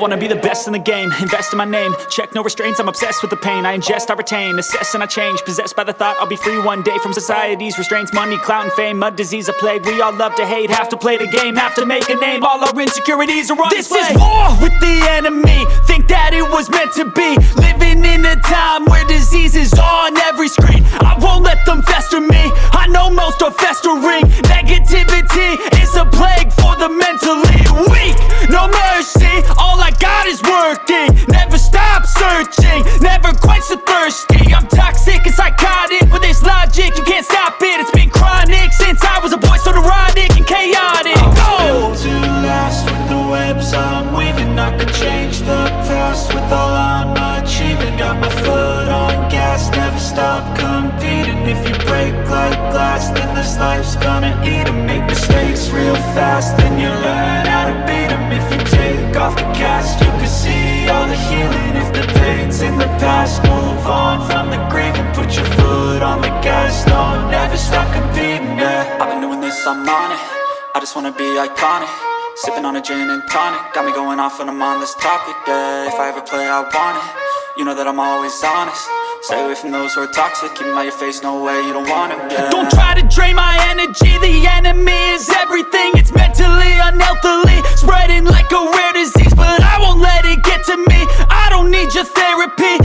wanna be the best in the game, invest in my name, check no restraints, I'm obsessed with the pain. I ingest, I retain, assess and I change, possessed by the thought I'll be free one day from society's restraints. Money, clout and fame, mud, disease, a plague. We all love to hate, have to play the game, have to make a name. All our insecurities are on display. This is war with the enemy, think that it was meant to be. Living in a time where disease is on every screen. I won't let them fester me, I know most are festering. Negativity is a plague for the mentally weak. No mercy, all I got is working. Never stop searching, never quench the thirsty. I'm toxic and psychotic with this logic, you can't stop it. It's been chronic since I was a boy, so neurotic and chaotic. Built to last with the webs I'm weaving. I could change the past with all I'm achieving. Got my foot on gas, never stop competing. If you break like glass, then this life's gonna eat 'em. Make mistakes real fast, then you learn how to beat 'em. If you take off the cast, you can see all the healing. If the pain's in the past, move on from the grave and put your foot on the gas. No, never stop competing, yeah. I've been doing this, I'm on it. I just wanna be iconic. Sipping on a gin and tonic, got me going off when I'm on this topic, yeah. If I ever play, I want it. You know that I'm always honest. Stay away from those who are toxic. Keep them out your face, no way, you don't want them, yeah. Don't try to drain my energy. The enemy is everything. It's mentally, unhealthily spreading like a rare disease, but I won't let it get to me. I don't need your therapy,